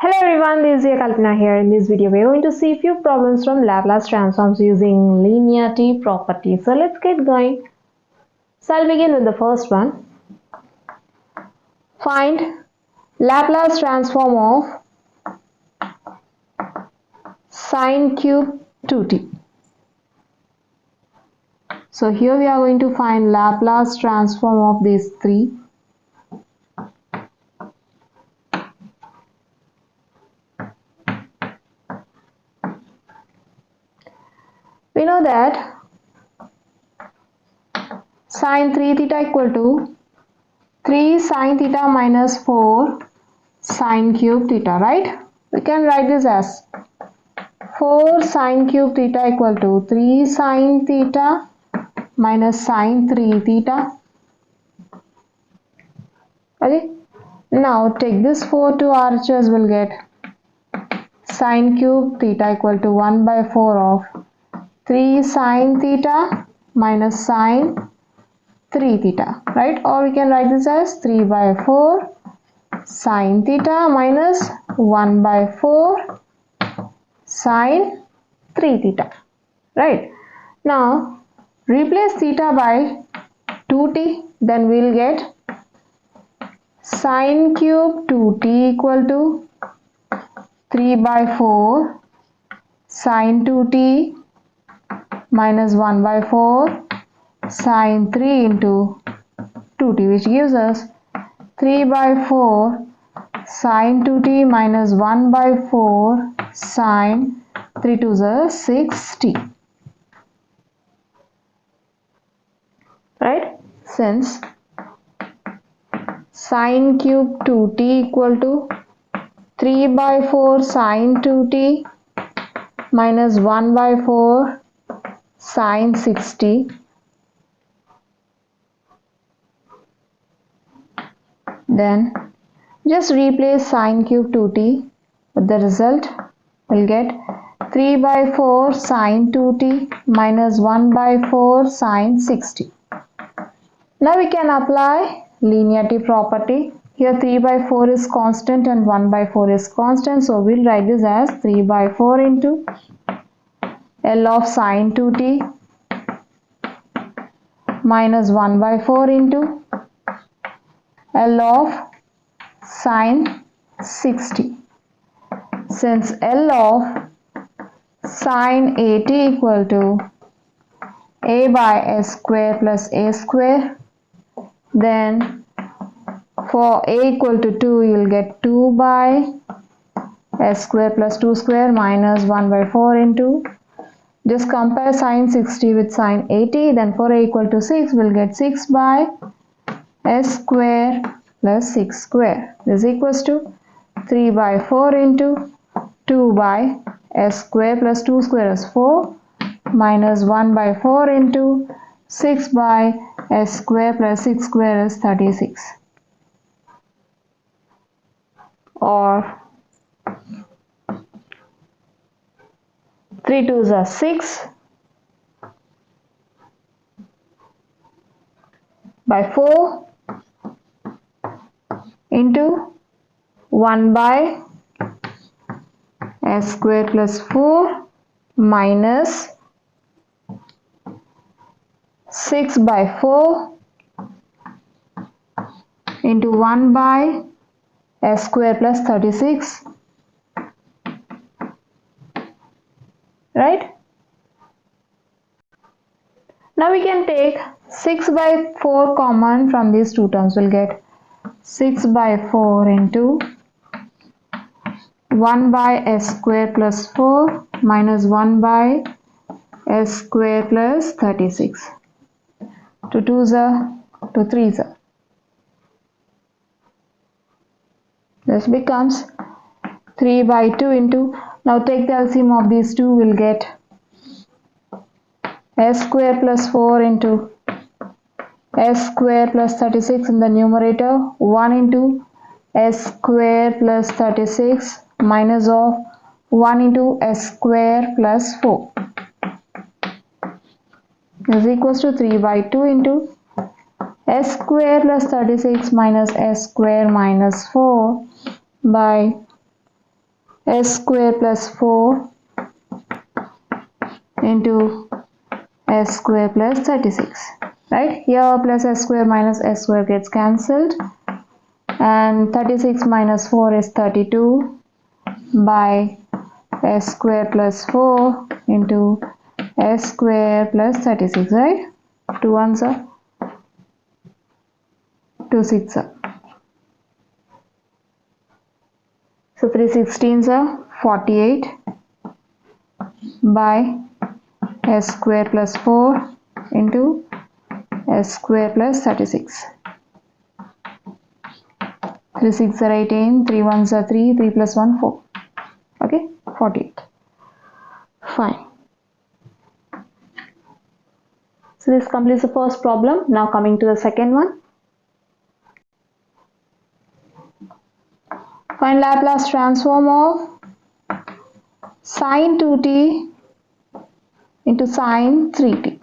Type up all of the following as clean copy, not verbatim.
Hello everyone, this is your Kalpana here. In this video, we are going to see a few problems from Laplace transforms using linearity property. So let's get going. So I'll begin with the first one. Find Laplace transform of sine cube 2t. So here we are going to find Laplace transform of these three. We know that sine 3 theta equal to 3 sine theta minus 4 sine cube theta, right? We can write this as 4 sine cube theta equal to 3 sine theta minus sine 3 theta. Okay. Now take this 4 to RHS, will get sine cube theta equal to 1 by 4 of 3 sine theta minus sine 3 theta, right? Or we can write this as 3 by 4 sine theta minus 1 by 4 sine 3 theta, right? Now replace theta by 2t, then we will get sine cube 2t equal to 3 by 4 sine 2t minus 1 by 4 sine 3 into 2t, which gives us 3 by 4 sine 2t minus 1 by 4 sine 3 to the 6t, right? Since sine cube 2t equal to 3 by 4 sine 2t minus 1 by 4 sine 6t, then just replace sine cube 2t with the result. We'll get 3 by 4 sine 2t minus 1 by 4 sine 6t. Now we can apply linearity property. Here 3 by 4 is constant and 1 by 4 is constant. So we'll write this as 3 by 4 into L of sine 2t minus 1 by 4 into L of sine 6t. Since L of sine 80 equal to a by s square plus a square, then for a equal to 2 you will get 2 by s square plus 2 square minus 1 by 4 into, just compare sine 60 with sine 80, then for a equal to 6 we'll get 6 by s square plus 6 square. This equals to 3 by 4 into 2 by s square plus 2 square is 4 minus 1 by 4 into 6 by s square plus 6 square is 36. Or 3 2s are 6 by 4 into 1 by s square plus 4 minus 6 by 4 into 1 by s square plus 36, right? Now we can take 6 by 4 common from these two terms. We'll get 6 by 4 into 1 by s square plus 4 minus 1 by s square plus 36. 2 2s are 2 3s are. This becomes 3 by 2 into, now take the LCM of these two, will get s square plus 4 into s square plus 36 in the numerator, 1 into s square plus 36 minus of 1 into s square plus 4 is equals to 3 by 2 into s square plus 36 minus s square minus 4 by s square plus 4 into s square plus 36, right? Here plus s square minus s square gets cancelled, and 36 minus 4 is 32 by s square plus 4 into s square plus 36, right? 2 ones are 2 6 are. So 3 16s are 48 by s square plus 4 into s square plus 36. 3 6 are 18, 3 1s are 3, 3 plus 1 4. Okay, 48. Fine. So this completes the first problem. Now coming to the second one. Find Laplace transform of sine 2t into sine 3t.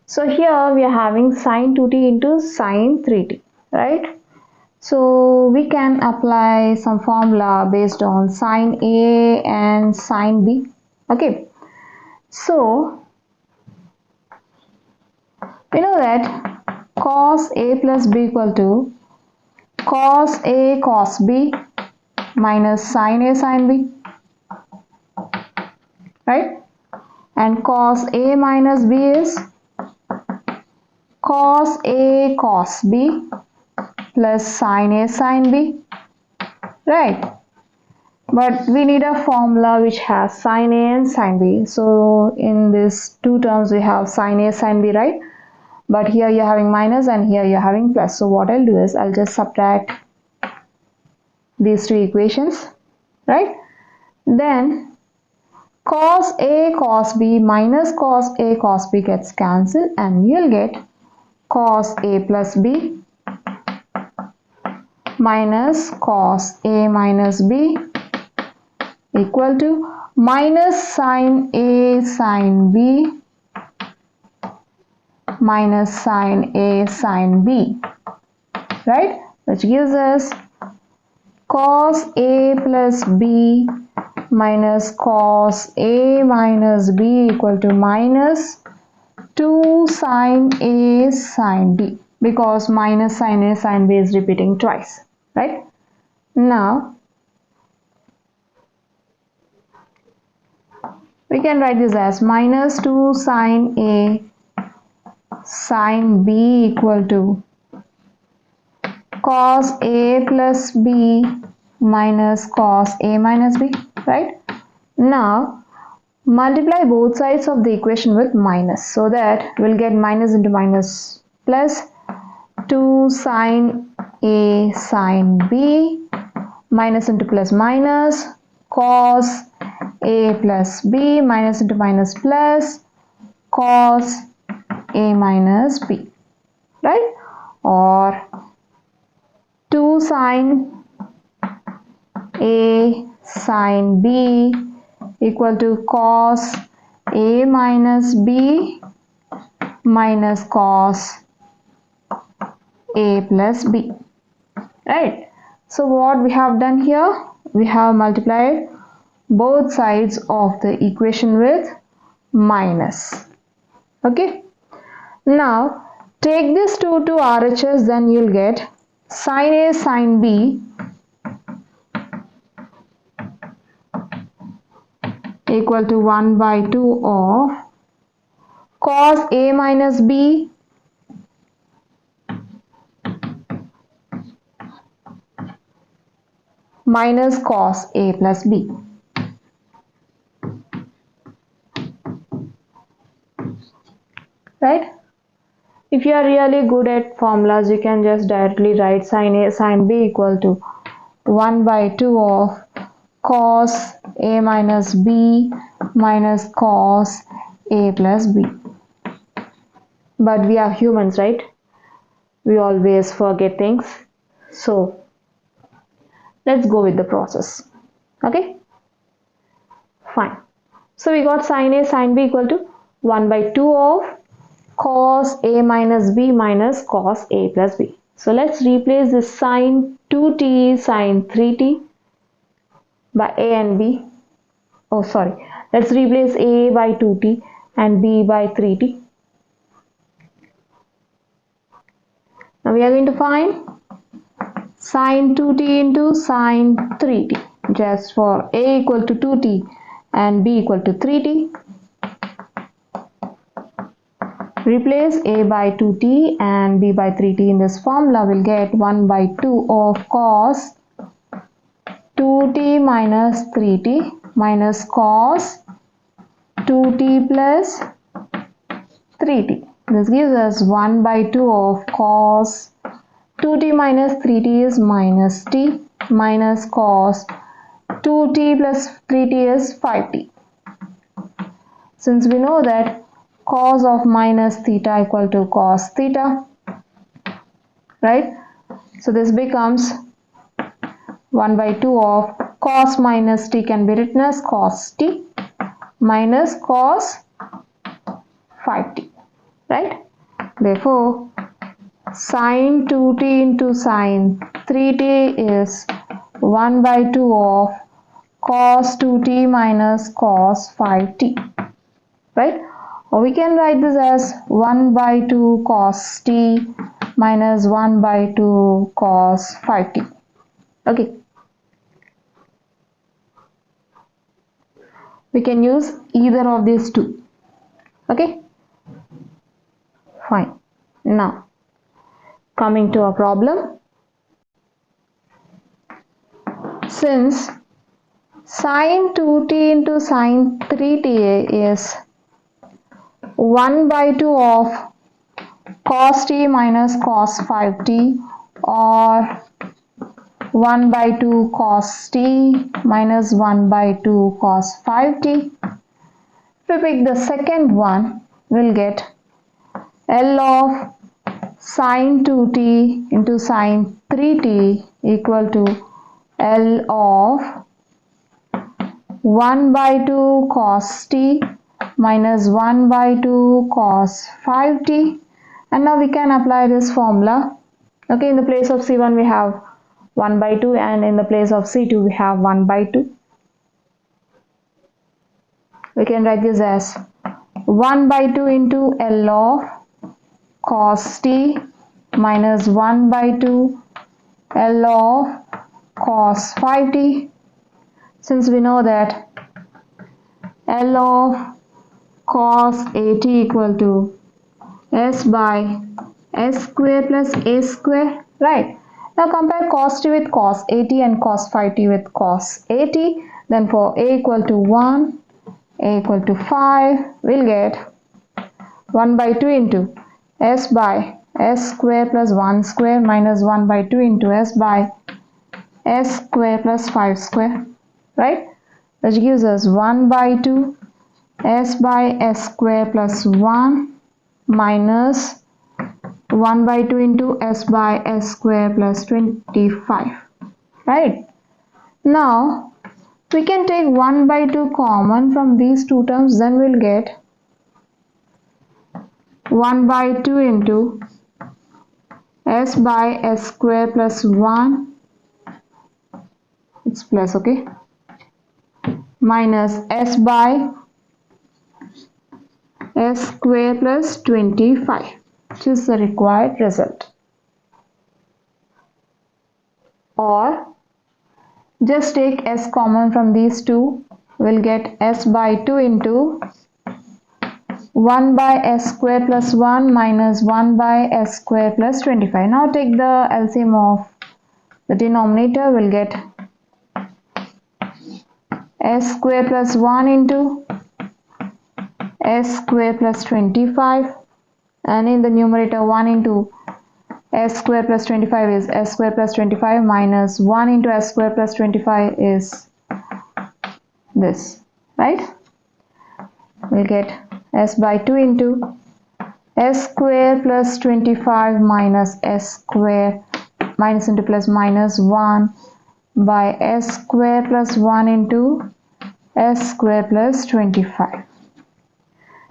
So here we are having sine 2t into sine 3t, right? So we can apply some formula based on sine A and sine B. Okay. So we know that cos A plus B equal to cos A cos B minus sine A sine B, right? And cos A minus B is cos A cos B plus sine A sine B, right? But we need a formula which has sine A and sine B. So in these two terms we have sine A sine B, right? But here you're having minus and here you're having plus. So what I'll do is I'll just subtract these two equations, right? Then cos A cos B minus cos A cos B gets cancelled, and you'll get cos A plus B minus cos A minus B equal to minus sine A sine B minus sine A sine B, right? Which gives us cos A plus B minus cos A minus B equal to minus 2 sine A sine B, because minus sine A sine B is repeating twice, right? Now we can write this as minus 2 sine A sine B equal to cos A plus B minus cos A minus B, right? Now multiply both sides of the equation with minus, so that we'll get minus into minus plus 2 sine A sine B minus into plus minus cos A plus B minus into minus plus cos A minus B, right? Or 2 sine A sine B equal to cos A minus B minus cos A plus B, right? So what we have done here, we have multiplied both sides of the equation with minus. Okay. Now take this 2 to RHS, then you'll get sine A sine B equal to 1 by 2 of cos A minus B minus cos A plus B. Right? If you are really good at formulas, you can just directly write sine A sine B equal to 1 by 2 of cos A minus B minus cos A plus B. But we are humans, right? We always forget things. So let's go with the process. Okay? Fine. So we got sine A sine B equal to 1 by 2 of cos A minus B minus cos A plus B. So let's replace this sine 2t sine 3t by a and b. Oh sorry, let's replace a by 2t and b by 3t. Now we are going to find sine 2t into sine 3t, just for a equal to 2t and b equal to 3t. Replace a by 2t and b by 3t in this formula. We'll get 1 by 2 of cos 2t minus 3t minus cos 2t plus 3t. This gives us 1 by 2 of cos 2t minus 3t is minus t minus cos 2t plus 3t is 5t. Since we know that cos of minus theta equal to cos theta, right? So this becomes 1 by 2 of cos minus t can be written as cos t minus cos 5t, right? Therefore, sine 2t into sine 3t is 1 by 2 of cos 2t minus cos 5t, right? Or we can write this as 1 by 2 cos t minus 1 by 2 cos 5t. Okay. We can use either of these two. Okay. Fine. Now, coming to a problem. Since sine 2t into sine 3t is 1 by 2 of cos t minus cos 5t or 1 by 2 cos t minus 1 by 2 cos 5t. If we pick the second one, we'll get L of sine 2t into sine 3t equal to L of 1 by 2 cos t minus 1 by 2 cos 5t, and now we can apply this formula. Okay, in the place of c1 we have 1 by 2 and in the place of c2 we have 1 by 2. We can write this as 1 by 2 into L of cos t minus 1 by 2 L of cos 5t. Since we know that L of cos at equal to s by s square plus a square, right? Now compare cos t with cos at and cos 5t with cos at. Then for a equal to 1, a equal to 5, we'll get 1 by 2 into s by s square plus 1 square minus 1 by 2 into s by s square plus 5 square, right? Which gives us 1 by 2 s by s square plus 1 minus 1 by 2 into s by s square plus 25, right? Now we can take 1 by 2 common from these two terms, then we'll get 1 by 2 into s by s square plus 1, it's plus, okay, minus s by s square plus 25, which is the required result. Or just take s common from these two, we'll get s by 2 into 1 by s square plus 1 minus 1 by s square plus 25. Now take the LCM of the denominator, we'll get s square plus 1 into s square plus 25, and in the numerator 1 into s square plus 25 is s square plus 25 minus 1 into s square plus 25 is this, right? We'll get s by 2 into s square plus 25 minus s square minus into plus minus 1 by s square plus 1 into s square plus 25.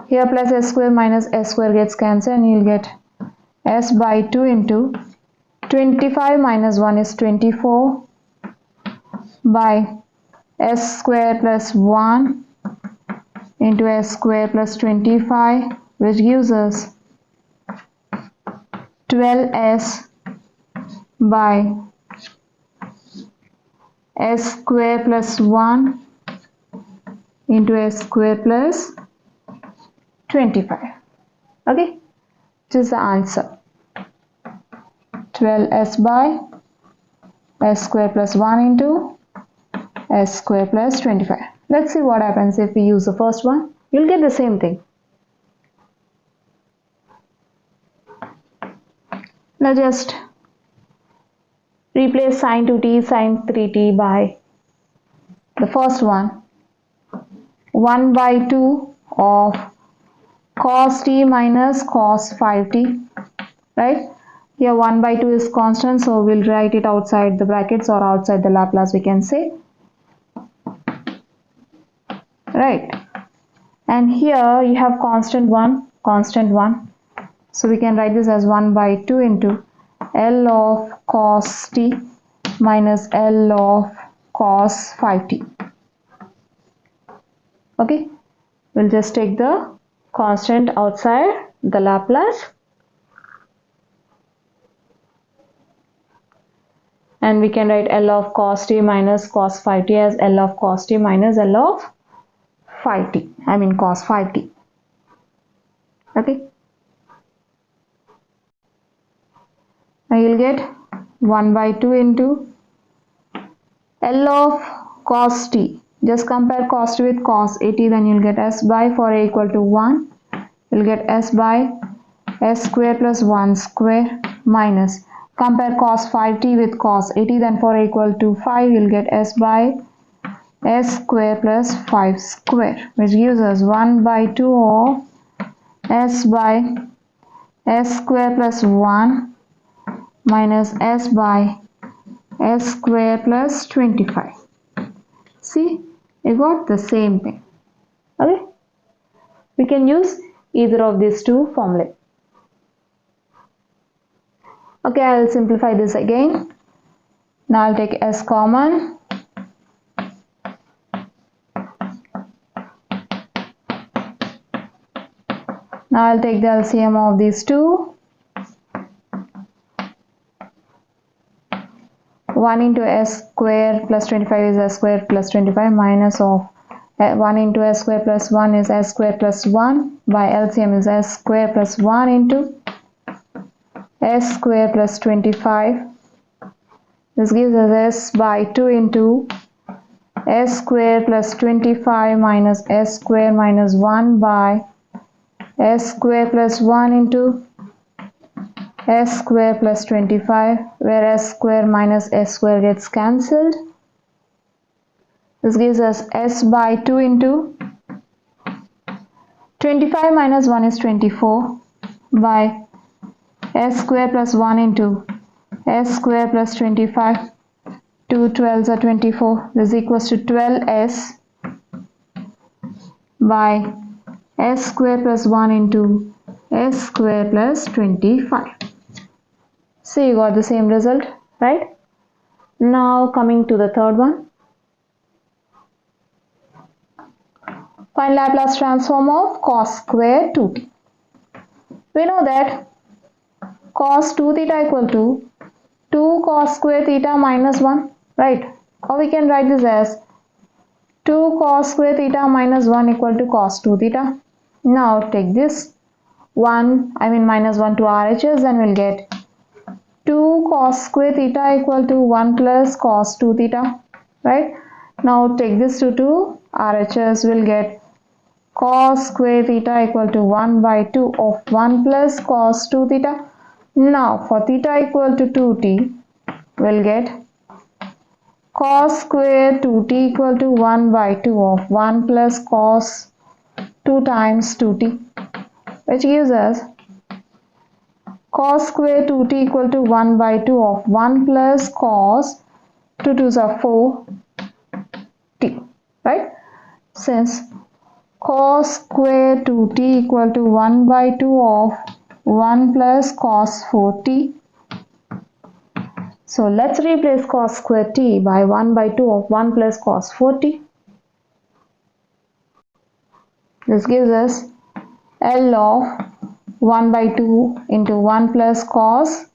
Here plus s square minus s square gets cancelled and you'll get s by 2 into 25 minus 1 is 24 by s square plus 1 into s square plus 25, which gives us 12s by s square plus 1 into s square plus 25. Okay, this is the answer. 12s by s square plus 1 into s square plus 25. Let's see what happens if we use the first one. You'll get the same thing. Now just replace sine 2t, sine 3t by the first one. 1 by 2 of cos t minus cos 5t, right? Here 1 by 2 is constant, so we'll write it outside the brackets or outside the Laplace, we can say. Right. And here you have constant 1. So we can write this as 1 by 2 into L of cos t minus L of cos 5t. Okay. We'll just take the constant outside the Laplace. And we can write L of cos t minus cos 5t as L of cos t minus L of 5t. I mean cos 5t. Okay. Now you'll get 1 by 2 into L of cos t. Just compare cos t with cos 80, then you'll get s by, for a equal to 1, you'll get s by s square plus 1 square minus, compare cos 5t with cos 80, then for a equal to 5, you'll get s by s square plus 5 square, which gives us 1 by 2 of s by s square plus 1 minus s by s square plus 25. See, you got the same thing. Okay, we can use either of these two formulae. Okay, I'll simplify this again. Now I'll take s common. Now I'll take the LCM of these two. 1 into s square plus 25 is s square plus 25 minus of 1 into s square plus 1 is s square plus 1 by LCM is s square plus 1 into s square plus 25. This gives us s by 2 into s square plus 25 minus s square minus 1 by s square plus 1 into s square plus 25, where s square minus s square gets cancelled. This gives us s by 2 into 25 minus 1 is 24 by s square plus 1 into s square plus 25. 2 12s are 24. This is equals to 12s by s square plus 1 into s square plus 25. So you got the same result, right? Now coming to the third one. Find Laplace transform of cos square 2t. We know that cos 2 theta equal to 2 cos square theta minus 1, right? Or we can write this as 2 cos square theta minus 1 equal to cos 2 theta. Now take this minus 1 to RHS, then we'll get 2 cos square theta equal to 1 plus cos 2 theta, right? Now take this to 2 RHS, we'll get cos square theta equal to 1 by 2 of 1 plus cos 2 theta. Now for theta equal to 2t, we'll get cos square 2t equal to 1 by 2 of 1 plus cos 2 times 2t, which gives us cos square 2t equal to 1 by 2 of 1 plus cos 2 2's are 4t, right? Since cos square 2t equal to 1 by 2 of 1 plus cos 4t, So let's replace cos square t by 1 by 2 of 1 plus cos 4t. This gives us L of 1 by 2 into 1 plus cos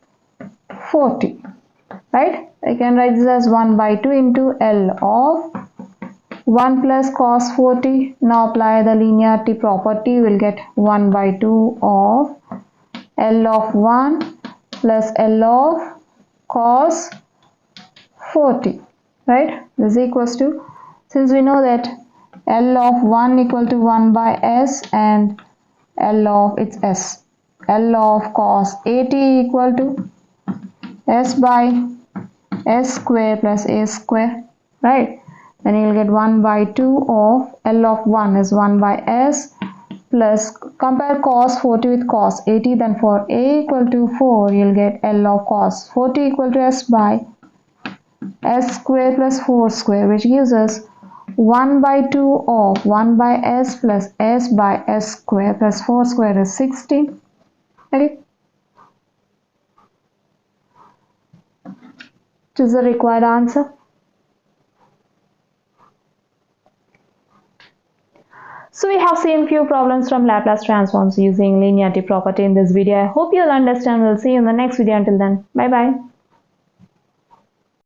4t. Right? I can write this as 1 by 2 into L of 1 plus cos 4t. Now apply the linearity property. We'll get 1 by 2 of L of 1 plus L of cos 4t. Right? This is equals to, since we know that L of 1 equal to 1 by s and L of it's s. L of cos 80 equal to s by s square plus a square. Right? Then you'll get 1 by 2 of L of 1 is 1 by s plus, compare cos 40 with cos 80, then for a equal to 4 you'll get L of cos 40 equal to s by s square plus 4 square, which gives us 1 by 2 of 1 by s plus s by s square plus 4 square is 16. Okay. Which is the required answer. So we have seen few problems from Laplace transforms using linearity property in this video. I hope you'll understand. We'll see you in the next video. Until then, bye bye.